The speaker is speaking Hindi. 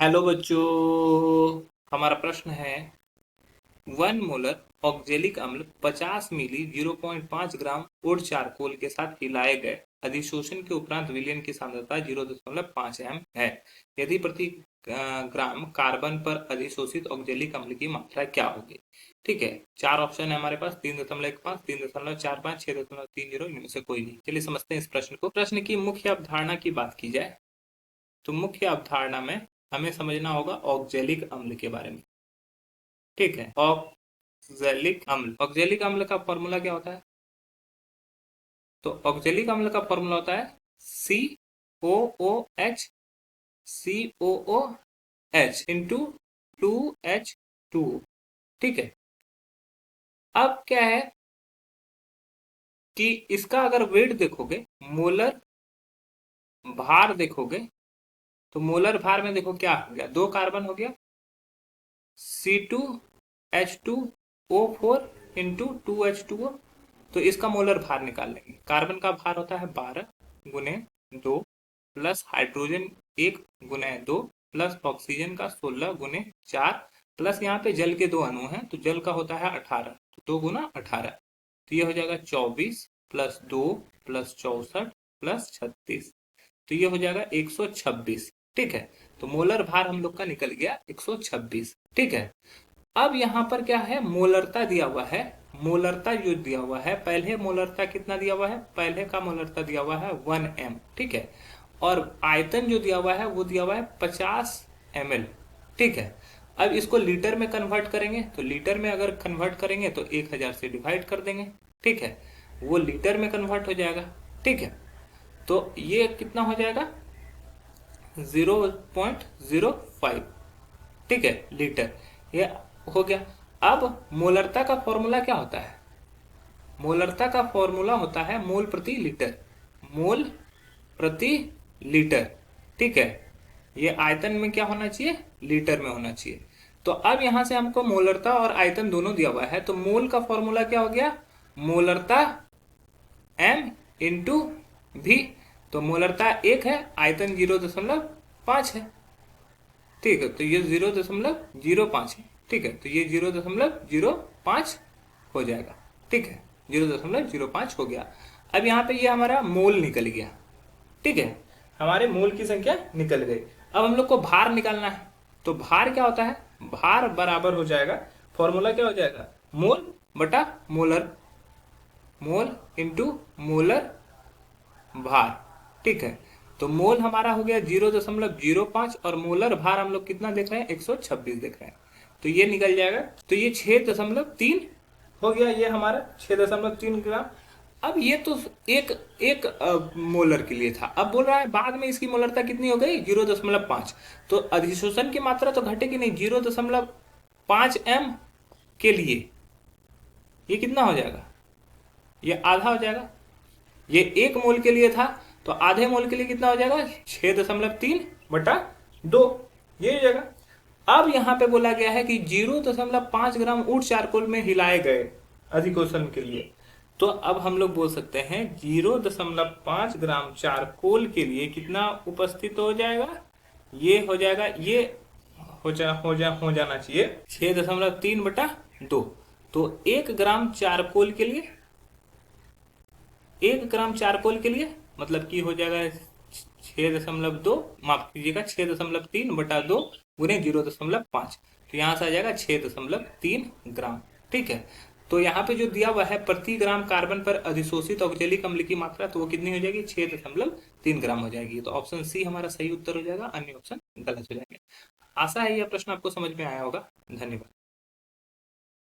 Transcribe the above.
हेलो बच्चों, हमारा प्रश्न है 1 मोलर ऑक्जेलिक अम्ल 50 मिली 0.5 ग्राम उड़ चारकोल के साथ हिलाए गए अधिशोषण के उपरांत विलयन की सांद्रता 0.5 एम है। यदि प्रति ग्राम कार्बन पर अधिशोषित ऑक्जेलिक अम्ल की मात्रा क्या होगी। ठीक है, चार ऑप्शन है हमारे पास, 3.15, 3.45, 6.30, इनमें से कोई नहीं। चलिए समझते हैं इस प्रश्न को। प्रश्न की मुख्य अवधारणा की बात की जाए तो मुख्य अवधारणा में हमें समझना होगा ऑक्जेलिक अम्ल के बारे में। ठीक है, ऑक्जेलिक अम्ल का फॉर्मूला क्या होता है? तो ऑक्जेलिक अम्ल का फॉर्मूला होता है COOH COOH इंटू 2H2। ठीक है, अब क्या है कि इसका अगर वेट देखोगे, मोलर भार देखोगे, तो मोलर भार में देखो क्या हो गया, 2 कार्बन हो गया C2H2O4 इंटू 2H2O। तो इसका मोलर भार निकाल लेंगे। कार्बन का भार होता है 12 गुने 2 प्लस हाइड्रोजन 1 गुने 2 प्लस ऑक्सीजन का 16 गुने 4 प्लस यहाँ पे जल के 2 अणु हैं तो जल का होता है 18, तो 2 गुना 18, तो ये हो जाएगा 24 प्लस 2 प्लस 64 प्लस 36, तो ये हो जाएगा 126। ठीक है, तो मोलर भार हम लोग का निकल गया 126। ठीक है, अब यहाँ पर क्या है, मोलरता दिया हुआ है। मोलरता जो दिया हुआ है, पहले मोलरता कितना दिया हुआ है, पहले का मोलरता दिया हुआ है 1 m। ठीक है, और आयतन जो दिया हुआ है वो दिया हुआ है 50 ml। ठीक है, अब इसको लीटर में कन्वर्ट करेंगे, तो लीटर में अगर कन्वर्ट करेंगे तो 1000 से डिवाइड कर देंगे। ठीक है, वो लीटर में कन्वर्ट हो जाएगा। ठीक है, तो ये कितना हो जाएगा 0.05। ठीक है, लीटर ये हो गया। अब मोलरता का फॉर्मूला क्या होता है? मोलरता का फॉर्मूला होता है मोल प्रति लीटर। मोल प्रति लीटर। ठीक है, ये आयतन में क्या होना चाहिए, लीटर में होना चाहिए। तो अब यहां से हमको मोलरता और आयतन दोनों दिया हुआ है, तो मोल का फॉर्मूला क्या हो गया, मोलरता m इंटू भी। तो मोलरता 1 है, आयतन 0.5 है। ठीक है, तो ये 0.05 है। ठीक है, तो ये 0.05 हो जाएगा। ठीक है, 0.05 हो गया। अब यहाँ पे ये हमारा मोल निकल गया। ठीक है, हमारे मोल की संख्या निकल गई। अब हम लोग को भार निकालना है, तो भार क्या होता है, भार बराबर हो जाएगा, फॉर्मूला क्या हो जाएगा, मोल बटा मोलर, मोल इंटू मोलर भार। ठीक है, तो मोल हमारा हो गया 0.05 और मोलर भार हम लोग कितना देख रहे हैं, 126 देख रहे हैं, तो ये निकल जाएगा। तो ये 6.3 हो गया, ये हमारा 6.3 ग्राम। अब ये तो एक एक मोलर के लिए था। अब बोल रहा है बाद में इसकी मोलरता कितनी हो गई, 0.5। तो अधिशोषण की मात्रा तो घटेगी नहीं, 0.5 m के लिए ये कितना हो जाएगा, ये आधा हो जाएगा। ये 1 मोल के लिए था, तो आधे मोल के लिए कितना हो जाएगा, 6.3 बटा 2, ये हो जाएगा। अब यहां पे बोला गया है कि 0.5 ग्राम ऊंट चारकोल में हिलाए गए अधिकोषण के लिए, तो अब हम लोग बोल सकते हैं 0.5 ग्राम चारकोल के लिए कितना उपस्थित हो जाएगा, ये हो जाएगा, ये हो जाना चाहिए 6.3 बटा 2। तो 1 ग्राम चारकोल के लिए, 1 ग्राम चारकोल के लिए मतलब कि हो जाएगा 6.2, माफ कीजिएगा 6.3 बटा 2 गुने 0.5, तो यहां से आ जाएगा 6.3 ग्राम। ठीक है, तो यहाँ पे जो दिया हुआ है प्रति ग्राम कार्बन पर अधिशोषित ऑक्जेलिक अम्ल की मात्रा, तो वो कितनी हो जाएगी, 6.3 ग्राम हो जाएगी। तो ऑप्शन सी हमारा सही उत्तर हो जाएगा, अन्य ऑप्शन गलत हो जाएंगे। आशा है यह प्रश्न आपको समझ में आया होगा। धन्यवाद।